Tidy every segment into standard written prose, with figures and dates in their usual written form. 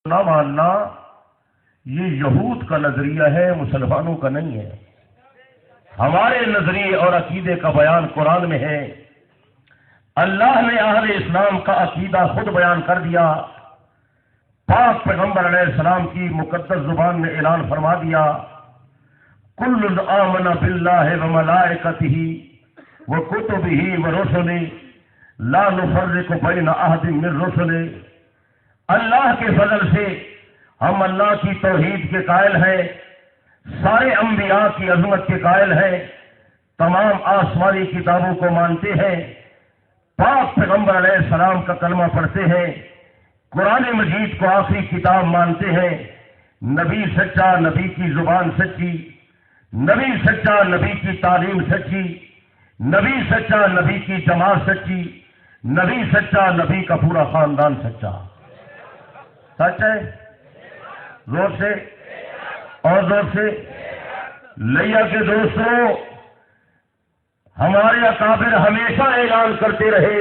نہ ماننا یہ یہود کا نظریہ ہے، مسلمانوں کا نہیں ہے۔ ہمارے نظریے اور عقیدے کا بیان قرآن میں ہے۔ اللہ نے اہل اسلام کا عقیدہ خود بیان کر دیا۔ پاک پیغمبر علیہ السلام کی مقدس زبان میں اعلان فرما دیا، کل آمن باللہ وملائکتہ وکتبہ ورسلہ لا نفرق بین احد من رسلہ۔ اللہ کے فضل سے ہم اللہ کی توحید کے قائل ہیں، سارے انبیاء کی عظمت کے قائل ہیں، تمام آسمانی کتابوں کو مانتے ہیں، پاک پیغمبر علیہ السلام کا کلمہ پڑھتے ہیں، قرآن مجید کو آخری کتاب مانتے ہیں، نبی سچا، نبی کی زبان سچی، نبی سچا، نبی کی تعلیم سچی، نبی سچا، نبی کی جماعت سچی، نبی سچا، نبی کا پورا خاندان سچا۔ سچ ہے؟ زور سے اور زور سے۔ لیا کے دوستوں، ہمارے اکابر ہمیشہ اعلان کرتے رہے،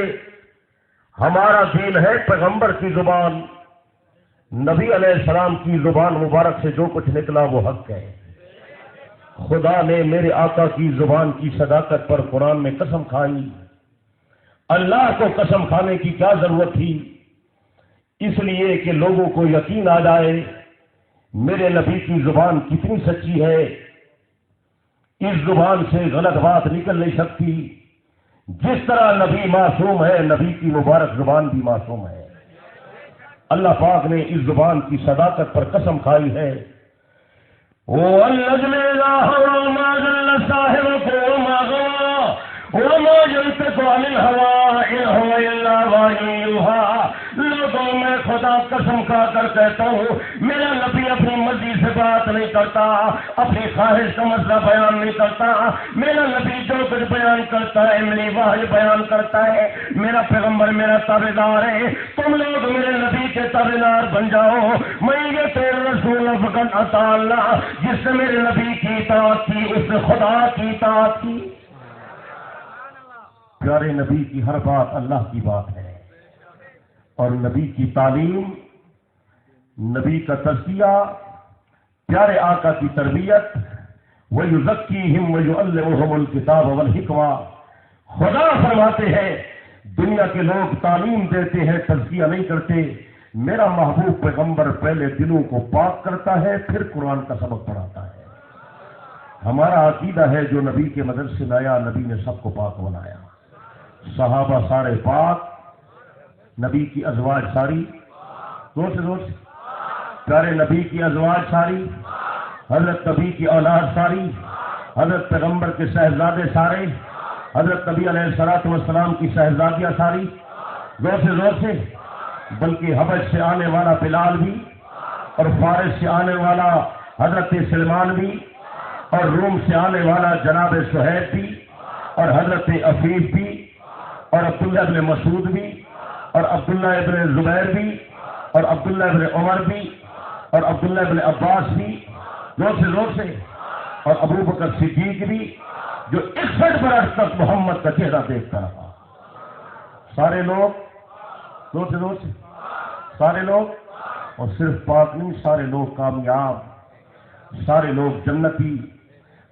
ہمارا دین ہے پیغمبر کی زبان، نبی علیہ السلام کی زبان مبارک سے جو کچھ نکلا وہ حق ہے۔ خدا نے میرے آقا کی زبان کی صداقت پر قرآن میں قسم کھائی۔ اللہ کو قسم کھانے کی کیا ضرورت تھی؟ اس لیے کہ لوگوں کو یقین آ جائے میرے نبی کی زبان کتنی سچی ہے، اس زبان سے غلط بات نکل نہیں سکتی۔ جس طرح نبی معصوم ہے، نبی کی مبارک زبان بھی معصوم ہے۔ اللہ پاک نے اس زبان کی صداقت پر قسم کھائی ہے، وَالنَّجْمِ إِذَا هَوَىٰ مَا ضَلَّ صَاحِبُكُمْ وَمَا غَوَىٰ وَمَا يَنطِقُ عَنِ الْهَوَىٰ إِنْ هُوَ إِلَّا وَحْيٌ يُوحَىٰ۔ لوگوں میں خدا قسم کھا کر کہتا ہوں، میرا نبی اپنی مرضی سے بات نہیں کرتا، اپنی خواہش کا مسئلہ بیان نہیں کرتا۔ میرا نبی جو کچھ بیان کرتا ہے میری وحی بیان کرتا ہے۔ میرا پیغمبر میرا تابعدار ہے، تم لوگ میرے نبی کے تابعدار بن جاؤ۔ میں یہ تیرے رسول فقط اطاع اللہ، جس نے میرے نبی کی اطاعت کی اس نے خدا کی اطاعت کی۔ پیارے نبی کی ہر بات اللہ کی بات ہے، اور نبی کی تعلیم، نبی کا تزکیہ، پیارے آقا کی تربیت، وَيُزَكِّيهِمْ وَيُعَلِّمُهُمُ الْكِتَابَ وَالْحِكْمَةَ۔ خدا فرماتے ہیں دنیا کے لوگ تعلیم دیتے ہیں، تزکیہ نہیں کرتے۔ میرا محبوب پیغمبر پہلے دلوں کو پاک کرتا ہے، پھر قرآن کا سبق پڑھاتا ہے۔ ہمارا عقیدہ ہے جو نبی کے مدرسے سے آیا، نبی نے سب کو پاک بنایا۔ صحابہ سارے پاک، نبی کی ازواج ساری، زور سے پیارے نبی کی ازواج ساری، حضرت نبی کی اولاد ساری، حضرت پیغمبر کے صاحبزادے سارے، حضرت نبی علیہ السلام کی صاحبزادیاں ساری، زور سے۔ بلکہ حبش سے آنے والا بلال بھی، اور فارس سے آنے والا حضرت سلمان بھی، اور روم سے آنے والا جناب سہیب بھی، اور حضرت عفیف بھی، اور عبداللہ ابن مسعود بھی، اور عبداللہ ابن زبیر بھی، اور عبداللہ ابن عمر بھی، اور عبداللہ ابن عباس بھی، زور سے، اور ابو بکر صدیق بھی، جو 61 برس تک محمد کا چہرہ دیکھتا رہا۔ سارے لوگ، زور سے، سارے لوگ، اور صرف پاک نہیں، سارے لوگ کامیاب، سارے لوگ جنتی۔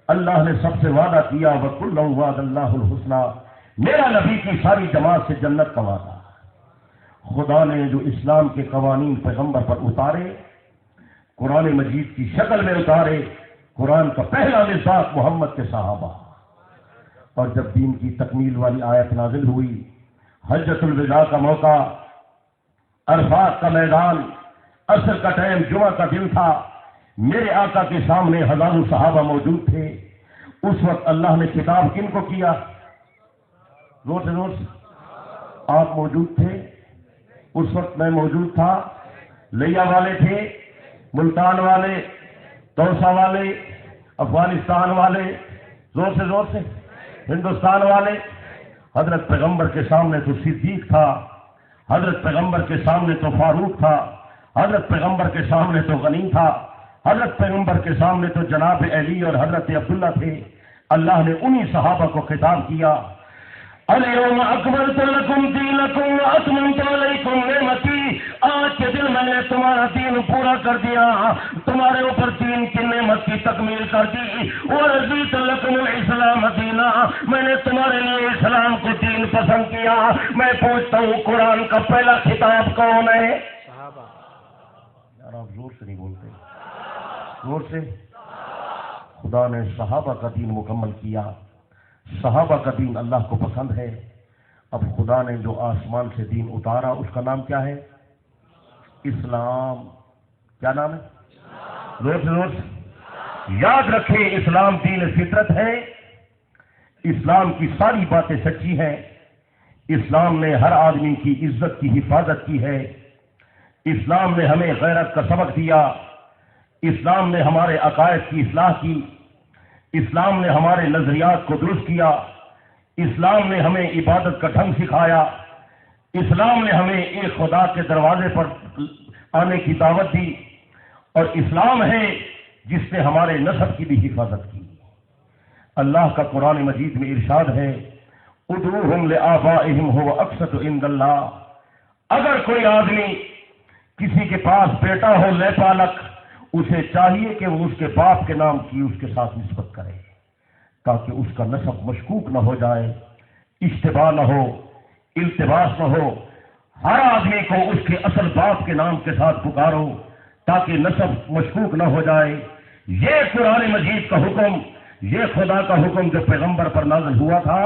اللہ نے سب سے وعدہ کیا، وَكُلًّا وَعَدَ اللَّهُ الْحُسْنَىٰ۔ میرا نبی کی ساری جماعت سے جنت کا وعدہ۔ خدا نے جو اسلام کے قوانین پیغمبر پر اتارے، قرآن مجید کی شکل میں اتارے، قرآن کا پہلا مصداق محمد کے صحابہ، اور جب دین کی تکمیل والی آیت نازل ہوئی، حجۃ الوداع کا موقع، عرفات کا میدان، عصر کا ٹائم، جمعہ کا دن تھا، میرے آقا کے سامنے ہزاروں صحابہ موجود تھے۔ اس وقت اللہ نے خطاب کن کو کیا؟ زور سے، آپ موجود تھے، اس وقت میں موجود تھا، لیا والے تھے، ملتان والے، توسا والے، افغانستان والے، زور سے، ہندوستان والے۔ حضرت پیغمبر کے سامنے تو صدیق تھا، حضرت پیغمبر کے سامنے تو فاروق تھا، حضرت پیغمبر کے سامنے تو غنی تھا، حضرت پیغمبر کے سامنے تو جناب علی اور حضرت عبداللہ تھے۔ اللہ نے انہی صحابہ کو خطاب کیا، اليوم اکملت لکم دینکم واتممت علیکم نعمتی، آج کے دن میں نے تمہارا دین پورا کر دیا، تمہارے اوپر دین کی نعمت کی تکمیل کر دی، ورضیت لکم الاسلام دینا، میں نے تمہارے لیے اسلام کو دین پسند کیا۔ میں پوچھتا ہوں قرآن کا پہلا خطاب کون ہے؟ صحابہ۔ یار آپ زور سے نہیں بولتے، زور سے۔ خدا نے صحابہ کا دین مکمل کیا، صحابہ کا دین اللہ کو پسند ہے۔ اب خدا نے جو آسمان سے دین اتارا اس کا نام کیا ہے؟ اسلام۔ کیا نام ہے؟ زور سے زور سے یاد رکھیں، اسلام دین فطرت ہے، اسلام کی ساری باتیں سچی ہیں، اسلام نے ہر آدمی کی عزت کی حفاظت کی ہے، اسلام نے ہمیں غیرت کا سبق دیا، اسلام نے ہمارے عقائد کی اصلاح کی، اسلام نے ہمارے نظریات کو درست کیا، اسلام نے ہمیں عبادت کا ڈھنگ سکھایا، اسلام نے ہمیں ایک خدا کے دروازے پر آنے کی دعوت دی، اور اسلام ہے جس نے ہمارے نسب کی بھی حفاظت کی۔ اللہ کا قرآن مجید میں ارشاد ہے، ادعوہم لآبائہم ھو اقسط عند اللہ، اگر کوئی آدمی کسی کے پاس بیٹا ہو لے پالک، اسے چاہیے کہ وہ اس کے باپ کے نام کی اس کے ساتھ نسبت کرے تاکہ اس کا نسب مشکوک نہ ہو جائے، اشتباہ نہ ہو، التباس نہ ہو۔ ہر آدمی کو اس کے اصل باپ کے نام کے ساتھ پکارو تاکہ نسب مشکوک نہ ہو جائے۔ یہ قرآن مجید کا حکم، یہ خدا کا حکم جو پیغمبر پر نازل ہوا تھا،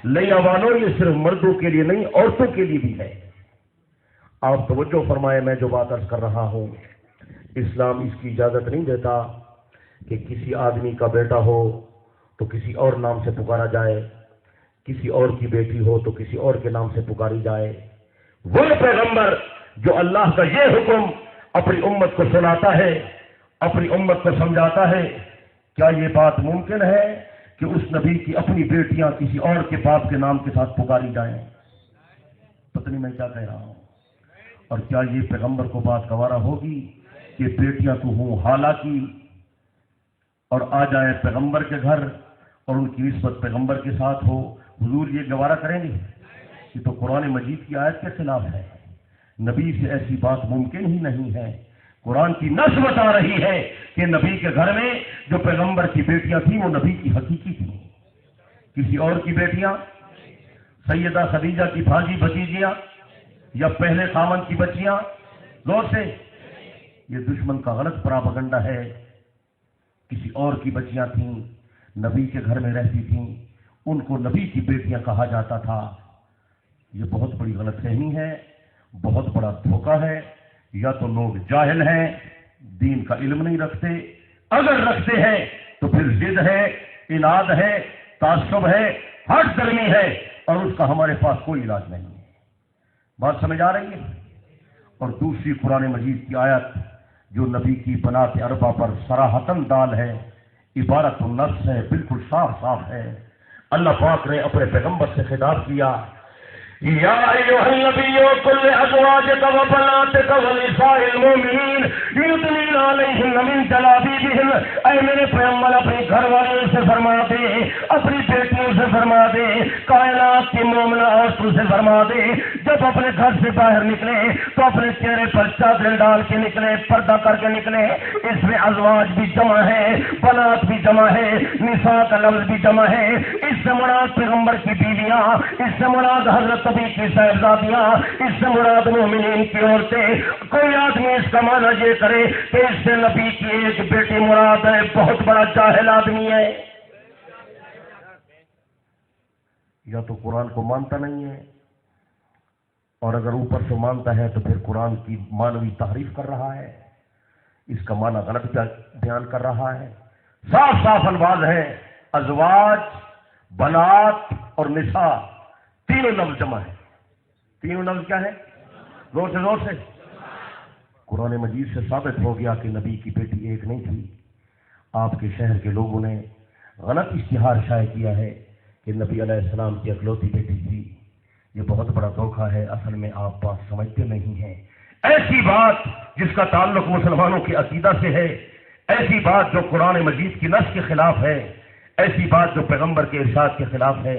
لیا والوں، یہ صرف مردوں کے لیے نہیں عورتوں کے لیے بھی ہے۔ آپ توجہ فرمائے، میں جو بات عرض کر رہا ہوں، اسلام اس کی اجازت نہیں دیتا کہ کسی آدمی کا بیٹا ہو تو کسی اور نام سے پکارا جائے، کسی اور کی بیٹی ہو تو کسی اور کے نام سے پکاری جائے۔ وہ پیغمبر جو اللہ کا یہ حکم اپنی امت کو سناتا ہے، اپنی امت کو سمجھاتا ہے، کیا یہ بات ممکن ہے کہ اس نبی کی اپنی بیٹیاں کسی اور کے باپ کے نام کے ساتھ پکاری جائیں؟ پتہ نہیں میں کیا کہہ رہا ہوں۔ اور کیا یہ پیغمبر کو بات گوارا ہوگی کہ بیٹیاں تو ہوں حالانکہ اور آ جائیں پیغمبر کے گھر اور ان کی نسبت پیغمبر کے ساتھ ہو؟ حضور یہ گوارا کریں گے؟ یہ تو قرآن مجید کی آیت کے خلاف ہے، نبی سے ایسی بات ممکن ہی نہیں ہے۔ قرآن کی نص بتا رہی ہے کہ نبی کے گھر میں جو پیغمبر کی بیٹیاں تھیں وہ نبی کی حقیقی تھیں، کسی اور کی بیٹیاں، سیدہ خدیجہ کی بھانجی بھتیجیاں یا پہلے خاوند کی بچیاں؟ زور سے۔ یہ دشمن کا غلط پراپگنڈا ہے۔ کسی اور کی بچیاں تھیں، نبی کے گھر میں رہتی تھیں، ان کو نبی کی بیٹیاں کہا جاتا تھا۔ یہ بہت بڑی غلط فہمی ہے، بہت بڑا دھوکہ ہے۔ یا تو لوگ جاہل ہیں، دین کا علم نہیں رکھتے، اگر رکھتے ہیں تو پھر ضد ہے، اناد ہے، تعصب ہے، ہٹ درمی ہے، اور اس کا ہمارے پاس کوئی علاج نہیں ہے۔ بات سمجھ آ رہی ہے؟ اور دوسری قرآن مجید کی آیت جو نبی کی بنات اربع پر صراحتاً دال ہے، عبارت النص ہے، بالکل صاف صاف ہے۔ اللہ پاک نے اپنے پیغمبر سے خطاب کیا، یا ایھا النبی قل لازواجک وبناتک ونساء المؤمنین یدنین علیہن من جلابیبہن، اے میرے پیغمبر اپنی گھر والوں سے فرما دے، اپنی بیٹیوں سے فرما دے، کائنات کی مومنہ عورتوں سے فرما دے، جب اپنے گھر سے باہر نکلے تو اپنے چہرے پر چادر ڈال کے نکلے، پردہ کر کے نکلے۔ اس میں ازواج بھی جمع ہے، بنات بھی جمع ہے، نساء کا لفظ بھی جمع ہے۔ اس سے مراد پیغمبر کی بیویاں، اس سے مراد حضرت نبی کی صاحبزادیاں، اس سے مراد مومنین کی عورتیں۔ کوئی آدمی اس کا معنی یہ کرے کہ اس سے نبی کی ایک بیٹی مراد ہے، بہت بڑا جاہل آدمی ہے۔ یا تو قرآن کو مانتا نہیں ہے، اور اگر اوپر سے مانتا ہے تو پھر قرآن کی معنوی تحریف کر رہا ہے، اس کا معنی غلط بیان کر رہا ہے۔ صاف صاف الفاظ ہیں، ازواج، بنات اور نساء، تینوں لفظ جمع ہے۔ تینوں لفظ کیا ہے؟ زور سے۔ قرآن مجید سے ثابت ہو گیا کہ نبی کی بیٹی ایک نہیں تھی۔ آپ کے شہر کے لوگوں نے غلط اشتہار شائع کیا ہے کہ نبی علیہ السلام کی اکلوتی بیٹی تھی۔ یہ بہت بڑا دھوکہ ہے، اصل میں آپ بات سمجھتے نہیں ہیں۔ ایسی بات جس کا تعلق مسلمانوں کے عقیدہ سے ہے، ایسی بات جو قرآن مجید کی نص کے خلاف ہے، ایسی بات جو پیغمبر کے ارشاد کے خلاف ہے،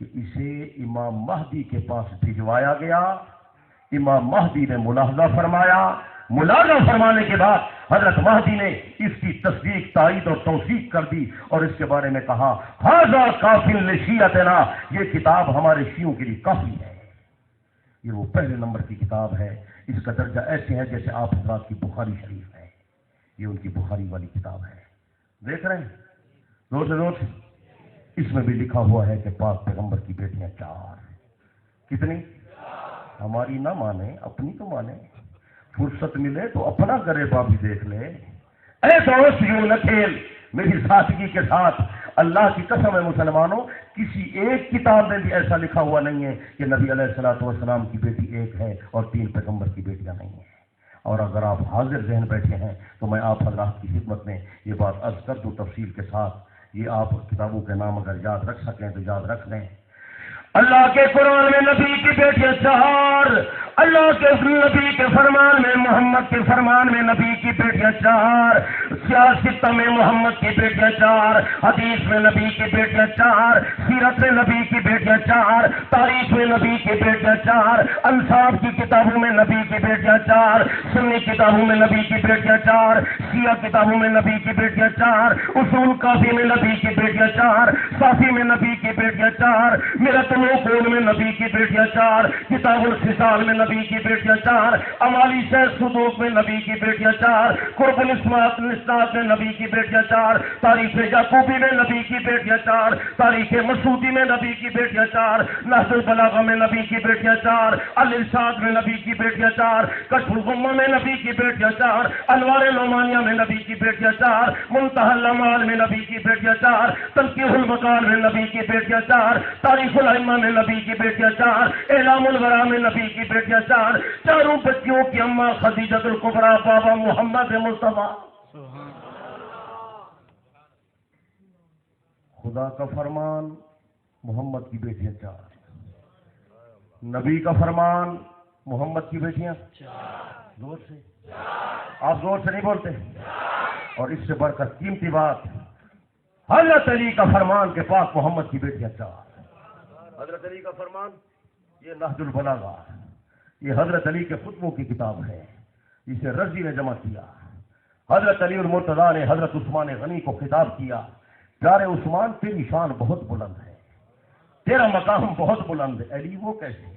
کہ اسے امام مہدی کے پاس بھجوایا گیا. امام مہدی نے ملاحظہ فرمایا. ملاحظہ فرمانے کے بعد حضرت مہدی نے اس کی تصدیق، تائید اور توثیق کر دی اور اس کے بارے میں کہا ھذا کافٍ لشیعتنا، یہ کتاب ہمارے شیعوں کے لیے کافی ہے. یہ وہ پہلے نمبر کی کتاب ہے. اس کا درجہ ایسے ہے جیسے آپ حضرات کی بخاری شریف ہے. یہ ان کی بخاری والی کتاب ہے. دیکھ رہے ہیں زور سے زور سے. اس میں بھی لکھا ہوا ہے کہ پاک پیغمبر کی بیٹیاں 4. کتنی؟ ہماری نہ مانے، اپنی تو مانے. فرصت ملے تو اپنا گریباں بھی دیکھ لے. اے دوست یوں نہ کھیل میری سادگی کے ساتھ. اللہ کی قسم ہے مسلمانوں، کسی ایک کتاب میں بھی ایسا لکھا ہوا نہیں ہے کہ نبی علیہ الصلوۃ والسلام کی بیٹی ایک ہے اور 3 پیغمبر کی بیٹیاں نہیں ہیں. اور اگر آپ حاضر ذہن بیٹھے ہیں تو میں آپ حضرات کی خدمت میں یہ بات عرض کر دوں تفصیل کے ساتھ. یہ آپ کتابوں کے نام اگر یاد رکھ سکیں تو یاد رکھ لیں. اللہ کے قرآن میں نبی کی بیٹیاں 4. اللہ کے نبی کے فرمان میں، محمد کے فرمان میں نبی کی بیٹیاں 4. سیاست میں محمد کی بیٹیاں 4. حدیث میں نبی کی بیٹیاں 4. سیرت میں نبی کی بیٹیاں 4. تاریخ میں نبی کی بیٹیاں 4. انصاف کی کتابوں میں نبی کی بیٹیاں 4. سنی کتابوں میں نبی کی بیٹیاں 4. شیعہ کتابوں میں نبی کی بیٹیاں 4. اصول کافی میں نبی کی بیٹیاں 4. صافی میں نبی کی بیٹیاں 4. میرا قول میں نبی کی بیٹیاں 4. کتاب الخصال میں نبی کی بیٹیاں 4. امالی شیخ صدوق میں نبی کی بیٹیاں 4. قرب الاسماعت میں نبی کی بیٹیاں 4. تاریخ یعقوبی میں نبی کی بیٹیاں 4. تاریخ مسعودی میں نبی کی بیٹیاں 4. نہج البلاغہ میں نبی کی بیٹیاں 4. الارشاد میں نبی کی بیٹیاں 4. کشف الغمہ میں نبی کی بیٹیاں 4. انوار نعمانیہ میں نبی کی بیٹیاں 4. منتہی الامال میں نبی کی بیٹیاں 4. تنقیح المقال میں نبی کی بیٹیاں 4. تاریخ الائمہ میں نبی کی بیٹیاں 4. اعلام الورا میں نبی کی بیٹیاں 4. چاروں بچیوں کی اماں خدیجہ الکبریٰ، بابا محمد مصطفیٰ. خدا کا فرمان محمد کی بیٹیاں 4. نبی کا فرمان محمد کی بیٹیاں 4. زور سے آپ زور سے نہیں بولتے. اور اس سے بڑھ کر قیمتی بات، حضرت علی کا فرمان کہ پاک محمد کی بیٹیاں 4. حضرت علی کا فرمان، یہ نہج البلاغہ، یہ حضرت علی کے خطبوں کی کتاب ہے. اسے رضی نے جمع کیا. حضرت علی المرتضیٰ نے حضرت عثمان غنی کو خطاب کیا، پیارے عثمان تیری شان بہت بلند ہے، تیرا مقام بہت بلند ہے. علی وہ کیسے؟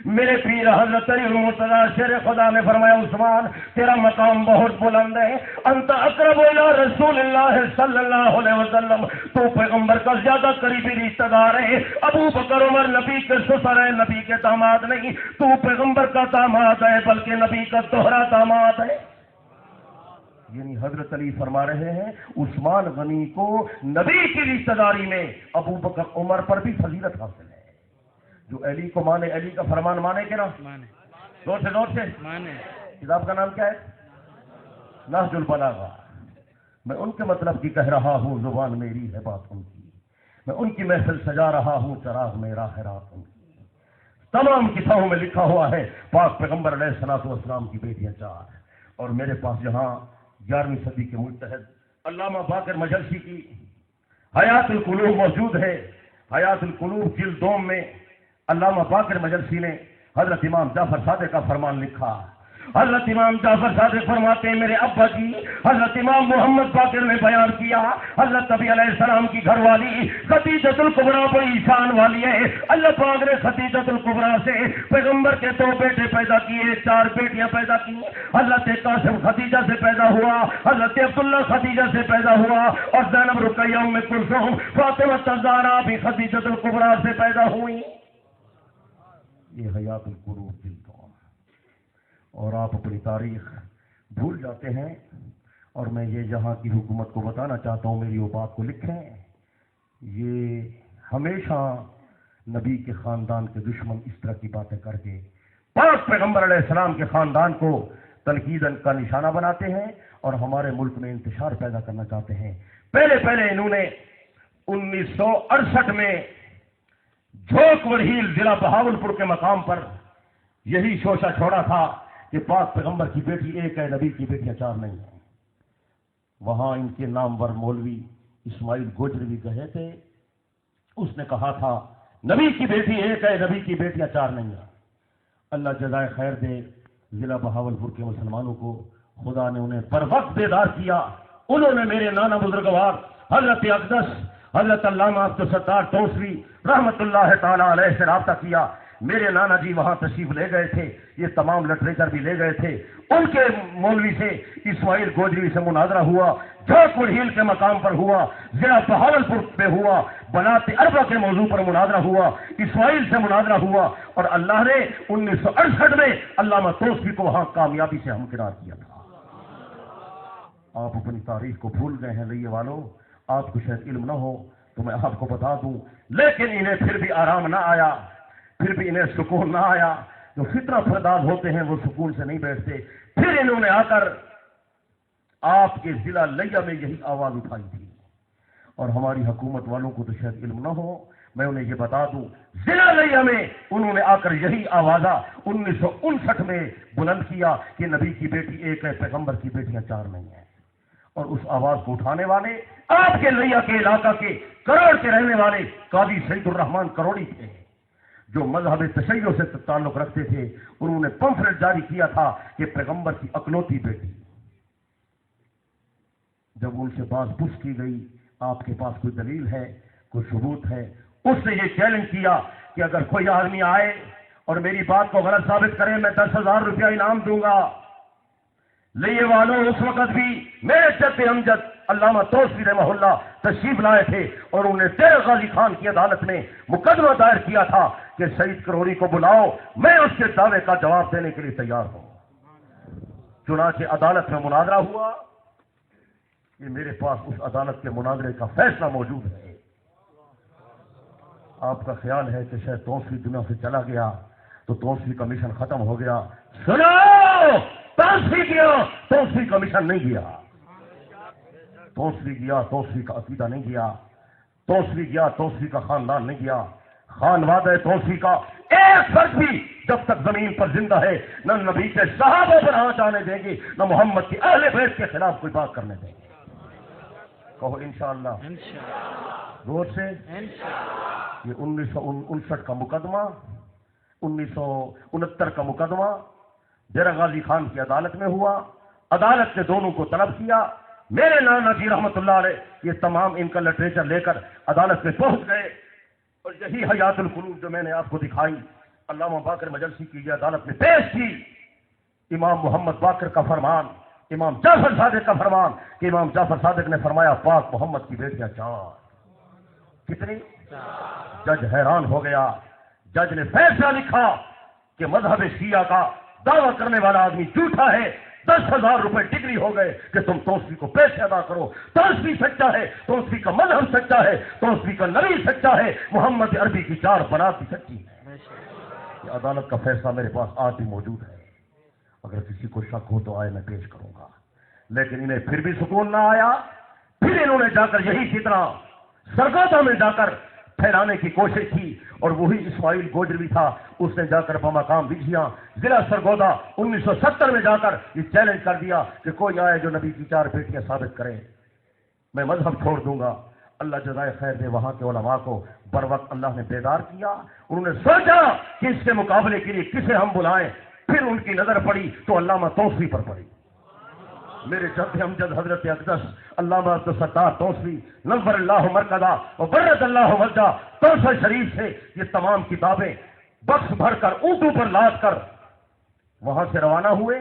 میرے پیر حضرت علی المرتضیٰ شیر خدا نے فرمایا عثمان تیرا مقام بہت بلند ہے. انت اقرب الی رسول اللہ صلی اللہ علیہ وسلم، تو پیغمبر کا زیادہ قریبی رشتہ دار ہے. ابو بکر عمر نبی کے سسر ہے، نبی کے داماد نہیں. تو پیغمبر کا داماد ہے بلکہ نبی کا دوہرا داماد ہے. یعنی حضرت علی فرما رہے ہیں عثمان غنی کو نبی کی رشتہ داری میں ابو بکر عمر پر بھی فضیلت حاصل ہے. جو علی کو مانے، علی کا فرمان مانے کہ نہ مانے؟ زور سے مانے. کتاب کا نام کیا ہے؟ نہج البلاغہ. میں ان کے مطلب کی کہہ رہا ہوں، زبان میری ہے بات ان کی. میں ان کی محفل سجا رہا ہوں، چراغ میرا ہے رات ان کی. تمام کتابوں میں لکھا ہوا ہے پاک پیغمبر علیہ الصلوۃ والسلام کی بیٹیاں 4. اور میرے پاس یہاں 11ویں صدی کے مجتہد علامہ باقر مجلسی کی حیات القلوب موجود ہے. حیات القلوب جلد 2 میں علامہ باقر مجلسی نے حضرت امام جعفر صادق کا فرمان لکھا. حضرت امام جعفر صادق فرماتے ہیں میرے ابا جی حضرت امام محمد باقر نے بیان کیا، حضرت نبی علیہ السلام کی گھر والی خدیجۃ الکبریٰ بڑی شان والی ہے. اللہ پاک نے خدیجۃ الکبریٰ سے پیغمبر کے 2 بیٹے پیدا کیے، 4 بیٹیاں پیدا کی. حضرت قاسم خدیجہ سے پیدا ہوا، حضرت عبداللہ خدیجہ سے پیدا ہوا، اور زینب رقیہ ام کلثوم فاطمہ الزہرا بھی خدیجۃ الکبریٰ سے پیدا ہوئی. یہ حیات القلوب جلد 2. اور آپ اپنی تاریخ بھول جاتے ہیں. اور میں یہ یہاں کی حکومت کو بتانا چاہتا ہوں، میری وہ بات کو لکھیں. یہ ہمیشہ نبی کے خاندان کے دشمن اس طرح کی باتیں کر کے پاک پیغمبر علیہ السلام کے خاندان کو تنقید کا نشانہ بناتے ہیں اور ہمارے ملک میں انتشار پیدا کرنا چاہتے ہیں. پہلے انہوں نے 1968 میں جھوک ورحیل ضلع بہاولپور کے مقام پر یہی شوشہ چھوڑا تھا کہ پاک پیغمبر کی بیٹی ایک ہے، نبی کی بیٹیاں 4 نہیں ہیں. وہاں ان کے نامور مولوی اسماعیل گوجر بھی گئے تھے. اس نے کہا تھا نبی کی بیٹی ایک ہے، نبی کی بیٹیاں چار نہیں ہیں۔ اللہ جزائے خیر دے ضلع بہاولپور کے مسلمانوں کو، خدا نے انہیں پر وقت بیدار کیا۔ انہوں نے میرے نانا بزرگوار حضرت اقدس حضرت علامہ عبدالستار توسوی رحمت اللہ تعالی علیہ سے رابطہ کیا۔ میرے نانا جی وہاں تشریف لے گئے تھے، یہ تمام لٹریچر بھی لے گئے تھے۔ ان کے مولوی سے اسماعیل گوجری سے مناظرہ ہوا، جوکڑ ہیل کے مقام پر ہوا، ضلع بہاولپور میں ہوا، بنات اربا کے موضوع پر مناظرہ ہوا، اسماعیل سے مناظرہ ہوا، اور اللہ نے 1968 میں علامہ توسوی کو وہاں کامیابی سے ہمکنار کیا تھا۔ آپ اپنی تاریخ کو بھول گئے ہیں لئے والوں، آپ کو شاید علم نہ ہو تو میں آپ کو بتا دوں، لیکن انہیں پھر بھی آرام نہ آیا، پھر بھی انہیں سکون نہ آیا۔ جو فطرہ پرداز ہوتے ہیں وہ سکون سے نہیں بیٹھتے۔ پھر انہوں نے آ کر آپ کے ضلع لیا میں یہی آواز اٹھائی تھی، اور ہماری حکومت والوں کو تو شاید علم نہ ہو، میں انہیں یہ بتا دوں، ضلع لیا میں انہوں نے آ کر یہی آوازہ 1959 میں بلند کیا کہ نبی کی بیٹی ایک ہے، پیغمبر کی بیٹیاں چار نہیں ہیں۔ اور اس آواز کو اٹھانے والے آپ کے لیا کے علاقہ کے کروڑ کے رہنے والے قاضی سعید الرحمان کروڑی تھے، جو مذہب تشیع سے تعلق رکھتے تھے۔ انہوں نے پمفلٹ جاری کیا تھا کہ پیغمبر کی اکلوتی بیٹی۔ جب ان سے بات پوچھ کی گئی آپ کے پاس کوئی دلیل ہے، کوئی ثبوت ہے، اس نے یہ چیلنج کیا کہ اگر کوئی آدمی آئے اور میری بات کو غلط ثابت کرے میں 10,000 روپیہ انعام دوں گا۔ لیے والوں اس وقت بھی میرے جد امجد علامہ توسوی رحمہ اللہ تشریف لائے تھے، اور انہوں نے تیر غازی خان کی عدالت میں مقدمہ دائر کیا تھا کہ سعید کروڑی کو بلاؤ، میں اس کے دعوے کا جواب دینے کے لیے تیار ہوں۔ چنانچہ عدالت میں مناظرہ ہوا۔ یہ میرے پاس اس عدالت کے مناظرے کا فیصلہ موجود ہے۔ آپ کا خیال ہے کہ شاید توسوی دنیا سے چلا گیا تو توسوی کا مشن ختم ہو گیا؟ سنو، توسوی گیا، توسوی کا مشن نہیں گیا۔ توسوی گیا، توسوی کا عقیدہ نہیں گیا۔ توسوی گیا، توسوی کا خاندان نہیں گیا۔ خانوادہ توسوی کا ایک فرد بھی جب تک زمین پر زندہ ہے نہ نبی کے صحابہ پر ہاتھ آنے دیں گے، نہ محمد کی اہل بیت کے خلاف کوئی بات کرنے دیں گے۔ کہو انشاءاللہ، غور سے۔ یہ 1959 کا مقدمہ، 1969 کا مقدمہ ڈیرہ غازی خان کی عدالت میں ہوا۔ عدالت نے دونوں کو طلب کیا۔ میرے نانا جی رحمت اللہ علیہ یہ تمام ان کا لٹریچر لے کر عدالت میں پہنچ گئے، اور یہی حیات القلوب جو میں نے آپ کو دکھائی علامہ باقر مجلسی کی یہ عدالت میں پیش کی۔ امام محمد باقر کا فرمان، امام جعفر صادق کا فرمان کہ امام جعفر صادق نے فرمایا پاک محمد کی بیٹیاں چار۔ کتنی؟ جج حیران ہو گیا۔ جج نے فیصلہ لکھا کہ مذہب شیعہ کا دعویٰ کرنے والا آدمی جھوٹا ہے، 10,000 روپے ڈگری ہو گئے کہ تم توسوی کو پیسے ادا کرو۔ توسوی سچا ہے، توسوی کا مذہب سچا ہے، توسوی کا نبی سچا ہے، محمد عربی کی چار بنات بھی سچی ہے۔ یہ عدالت کا فیصلہ میرے پاس آج بھی موجود ہے، اگر کسی کو شک ہو تو آئے میں پیش کروں گا۔ لیکن انہیں پھر بھی سکون نہ آیا۔ پھر انہوں نے جا کر یہی فتنہ سرگودا میں جا کر پھیلانے کی کوشش کی، اور وہی اسماعیل گوجری تھا، اس نے جا کر بمقام بجھیاں ضلع سرگودا 1970 میں جا کر یہ چیلنج کر دیا کہ کوئی آئے جو نبی کی چار بیٹیاں ثابت کرے، میں مذہب چھوڑ دوں گا۔ اللہ جزائے خیر دے وہاں کے علماء کو بر وقت اللہ نے بیدار کیا۔ انہوں نے سوچا کہ اس کے مقابلے کے لیے کسے ہم بلائیں۔ پھر ان کی نظر پڑی تو علامہ توسوی پر پڑی۔ میرے جد امجد حضرت اقدس علامہ عبدالستار توسوی نور اللہ مرکزہ و برد اللہ وجہ توسوی شریف سے یہ تمام کتابیں بخش بھر کر اردو پر لاد کر وہاں سے روانہ ہوئے۔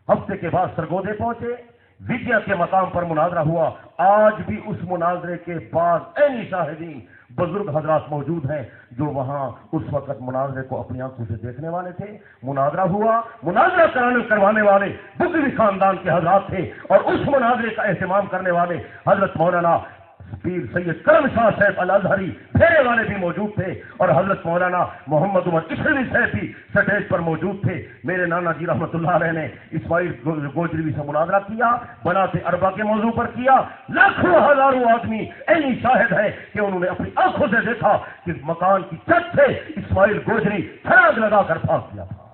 ہفتے کے بعد سرگودے پہنچے، وجیا کے مقام پر مناظرہ ہوا۔ آج بھی اس مناظرے کے بعد عینی شاہدین بزرگ حضرات موجود ہیں جو وہاں اس وقت مناظرے کو اپنی آنکھوں سے دیکھنے والے تھے۔ مناظرہ ہوا، مناظرہ کروانے والے بغوی خاندان کے حضرات تھے، اور اس مناظرے کا اہتمام کرنے والے حضرت مولانا پیر سید کرم شاہ صاحب الازہری پھیرے والے بھی موجود تھے، اور حضرت مولانا محمد عمر عشروی صاحب بھی سٹیج پر موجود تھے۔ میرے نانا جی رحمت اللہ علیہ نے اسماعیل گوجری سے مناظرہ کیا، بنات اربا کے موضوع پر کیا۔ لاکھوں ہزاروں آدمی عینی شاہد ہے کہ انہوں نے اپنی آنکھوں سے دیکھا کہ مکان کی چھت سے اسماعیل گوجری چھلاگ لگا کر پھانس دیا تھا۔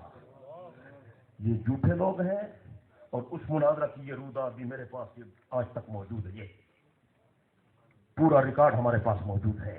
یہ جھوٹے لوگ ہیں، اور اس مناظرہ کی یہ رودات بھی میرے پاس آج تک موجود ہے۔ یہ پورا ریکارڈ ہمارے پاس موجود ہے۔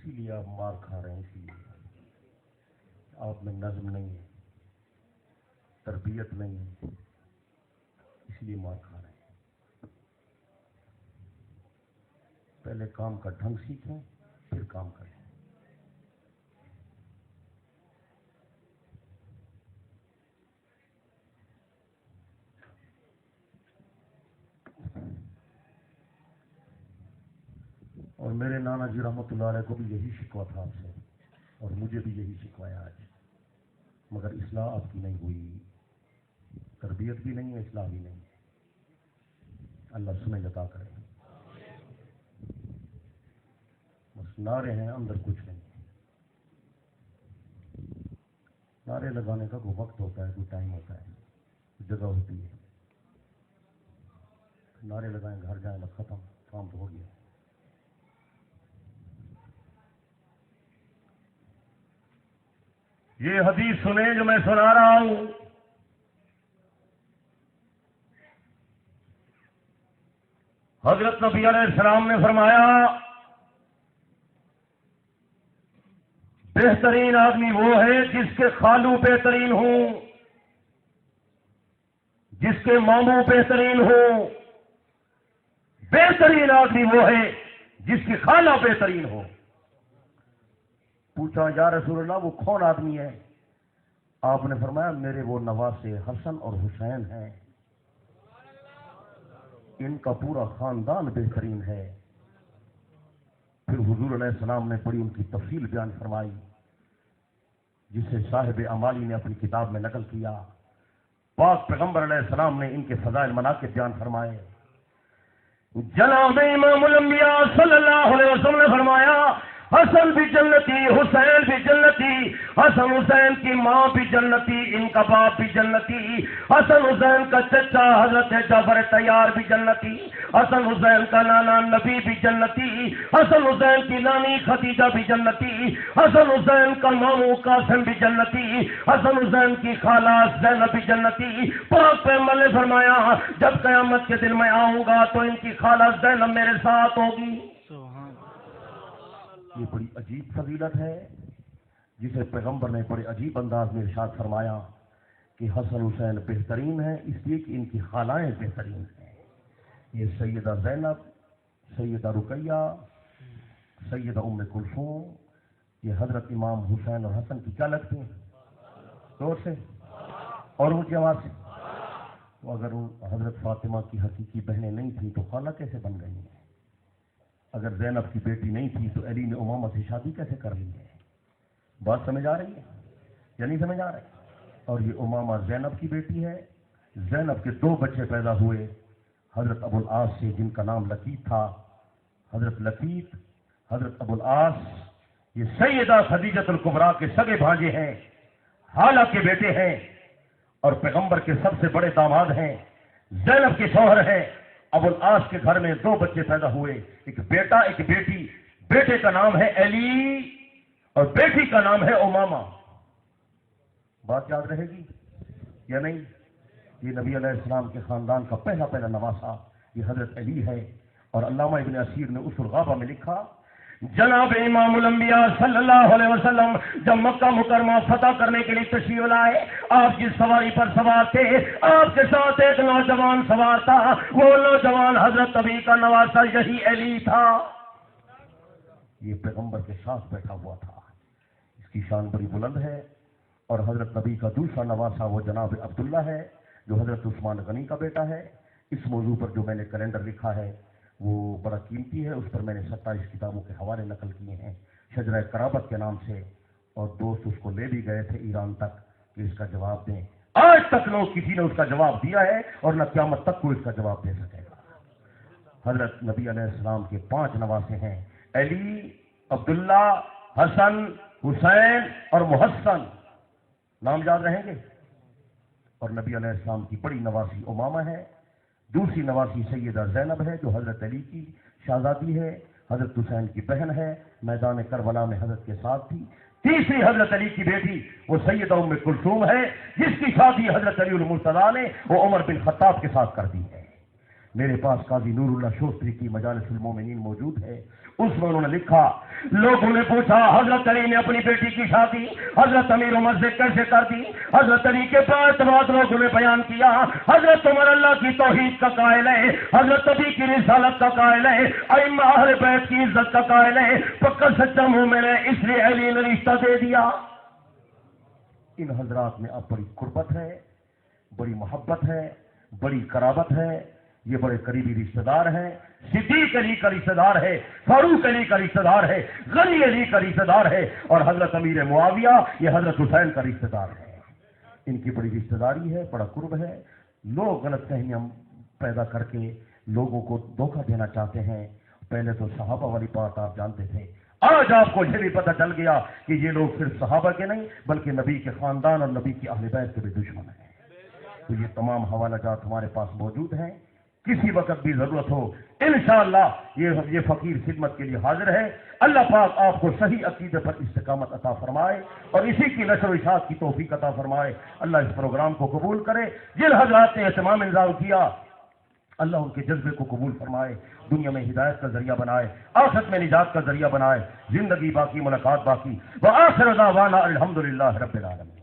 اسی لیے آپ مار کھا رہے ہیں، اسی لیے آپ میں نظم نہیں ہے، تربیت نہیں ہے، اس لیے مار کھا رہے ہیں۔ پہلے کام کا ڈھنگ سیکھیں پھر کام کریں۔ اور میرے نانا جی رحمۃ اللہ علیہ کو بھی یہی شکوہ تھا آپ سے، اور مجھے بھی یہی شکوایا آج، مگر اصلاح آپ کی نہیں ہوئی، تربیت بھی نہیں ہے، اصلاح بھی نہیں ہے۔ اللہ سمجھ عطا کرے۔ بس نعرے ہیں، اندر کچھ نہیں ہے۔ نعرے لگانے کا کوئی وقت ہوتا ہے، کوئی ٹائم ہوتا ہے، کوئی جگہ ہوتی ہے۔ نعرے لگائیں گھر جائیں بس ختم، کام تو ہو گیا۔ یہ حدیث سنیں جو میں سنا رہا ہوں، حضرت نبی علیہ السلام نے فرمایا بہترین آدمی وہ ہے جس کے خالو بہترین ہوں، جس کے ماموں بہترین ہوں۔ بہترین آدمی وہ ہے جس کی خالہ بہترین ہو۔ پوچھا یا رسول اللہ وہ کون آدمی ہے؟ آپ نے فرمایا میرے وہ نواسے حسن اور حسین ہیں، ان کا پورا خاندان بہترین ہے۔ پھر حضور علیہ السلام نے بڑی ان کی تفصیل بیان فرمائی، جسے صاحب امالی نے اپنی کتاب میں نقل کیا۔ پاک پیغمبر علیہ السلام نے ان کے فضائل مناقب بیان فرمائے۔ جناب امام الانبیاء صلی اللہ علیہ وسلم نے فرمایا حسن بھی جنتی، حسین بھی جنتی، حسن حسین کی ماں بھی جنتی، ان کا باپ بھی جنتی، حسن حسین کا چچا حضرت جعفر طیار بھی جنتی، حسن حسین کا نانا نبی بھی جنتی، حسن حسین کی نانی خدیجہ بھی جنتی، حسن حسین کا ماموں قاسم بھی جنتی، حسن حسین کی خالہ زینب بھی جنتی۔ پاک پیغمبر نے فرمایا جب قیامت کے دن میں آؤں گا تو ان کی خالہ زینب میرے ساتھ ہوگی۔ یہ بڑی عجیب فضیلت ہے جسے پیغمبر نے بڑے عجیب انداز میں ارشاد فرمایا کہ حسن حسین بہترین ہیں اس لیے کہ ان کی خالائیں بہترین ہیں۔ یہ سیدہ زینب، سیدہ رقیہ، سیدہ ام کلثوم، یہ حضرت امام حسین اور حسن کی کیا لگتی ہیں؟ زور سے اور اونچی آواز سے۔ تو اگر حضرت فاطمہ کی حقیقی بہنیں نہیں تھیں تو خالہ کیسے بن گئی ہیں؟ اگر زینب کی بیٹی نہیں تھی تو علی نے امامہ سے شادی کیسے کر لی ہے؟ بات سمجھ آ رہی ہے یا نہیں سمجھ آ رہی؟ اور یہ امامہ زینب کی بیٹی ہے۔ زینب کے 2 بچے پیدا ہوئے حضرت ابو العاص سے، جن کا نام لقیط تھا۔ حضرت لقیط، حضرت ابو العاص یہ سیدہ خدیجۃ الکبریٰ کے سگے بھانجے ہیں، حالہ کے بیٹے ہیں، اور پیغمبر کے سب سے بڑے داماد ہیں۔ زینب کے شوہر ہیں۔ ابو العاص کے گھر میں 2 بچے پیدا ہوئے، ایک بیٹا ایک بیٹی۔ بیٹے کا نام ہے علی اور بیٹی کا نام ہے امامہ۔ بات یاد رہے گی یا نہیں؟ یہ نبی علیہ السلام کے خاندان کا پہلا نواسا یہ حضرت علی ہے۔ اور علامہ ابن اسیر نے اصول الغابہ میں لکھا جناب امام الانبیاء صلی اللہ علیہ وسلم جب مکہ مکرمہ فتح کرنے کے لیے تشریف لائے، آپ جس سواری پر سوار تھے آپ کے ساتھ ایک نوجوان سوار تھا، وہ نوجوان حضرت نبی کا نواسا یہی علی تھا۔ یہ پیغمبر کے ساتھ بیٹھا ہوا تھا، اس کی شان بڑی بلند ہے۔ اور حضرت نبی کا دوسرا نواسا وہ جناب عبداللہ ہے جو حضرت عثمان غنی کا بیٹا ہے۔ اس موضوع پر جو میں نے کیلنڈر لکھا ہے وہ بڑا قیمتی ہے، اس پر میں نے 27 کتابوں کے حوالے نقل کیے ہیں شجرہ قرابت کے نام سے، اور دوست اس کو لے بھی گئے تھے ایران تک کہ اس کا جواب دیں۔ آج تک نہ کسی نے اس کا جواب دیا ہے اور نہ قیامت تک کوئی اس کا جواب دے سکے گا۔ حضرت نبی علیہ السلام کے 5 نواسے ہیں، علی، عبداللہ، حسن، حسین اور محسن، نام یاد رہیں گے۔ اور نبی علیہ السلام کی بڑی نواسی امامہ ہے، دوسری نواسی سیدہ زینب ہے جو حضرت علی کی شہزادی ہے، حضرت حسین کی بہن ہے، میدان کربلا میں حضرت کے ساتھ تھی۔ تیسری حضرت علی کی بیٹی وہ سیدہ ام کلثوم ہے جس کی شادی حضرت علی المرتضیٰ نے وہ عمر بن خطاب کے ساتھ کر دی ہے۔ میرے پاس قاضی نور اللہ شوستری کی مجالس المومنین موجود ہے، اس میں انہوں نے لکھا، لوگوں نے پوچھا حضرت علی نے اپنی بیٹی کی شادی حضرت امیر عمر سے کیسے کر دی؟ حضرت علی کے بعد لوگوں نے بیان کیا، حضرت عمر اللہ کی توحید کا قائل ہے، حضرت نبی کی رسالت کا قائل ہے، ائمہ اہل بیت کی عزت کا قائل ہے، پکا سچا مومن ہے، اس لیے علی نے رشتہ دے دیا۔ ان حضرات میں اب بڑی قربت ہے، بڑی محبت ہے، بڑی قرابت ہے، یہ بڑے قریبی رشتہ دار ہیں۔ صدیق علی کا رشتہ دار ہے، فاروق علی کا رشتہ دار ہے، غنی علی کا رشتہ دار ہے، اور حضرت امیر معاویہ یہ حضرت حسین کا رشتہ دار ہے۔ ان کی بڑی رشتہ داری ہے، بڑا قرب ہے۔ لوگ غلط فہمیاں پیدا کر کے لوگوں کو دھوکہ دینا چاہتے ہیں۔ پہلے تو صحابہ والی بات آپ جانتے تھے، آج آپ کو یہ بھی پتہ چل گیا کہ یہ لوگ صرف صحابہ کے نہیں بلکہ نبی کے خاندان اور نبی کی اہل بیت کے بھی دشمن ہیں۔ تو یہ تمام حوالہ جات ہمارے پاس موجود ہیں، کسی وقت بھی ضرورت ہو انشاءاللہ یہ فقیر خدمت کے لیے حاضر ہے۔ اللہ پاک آپ کو صحیح عقیدے پر استقامت عطا فرمائے اور اسی کی نشر و اشاعت کی توفیق عطا فرمائے۔ اللہ اس پروگرام کو قبول کرے۔ جن حضرات نے اہتمام انتظام کیا اللہ ان کے جذبے کو قبول فرمائے، دنیا میں ہدایت کا ذریعہ بنائے، آخرت میں نجات کا ذریعہ بنائے، زندگی باقی ملاقات باقی۔ وآخر دعوانا الحمدللہ رب العالمین۔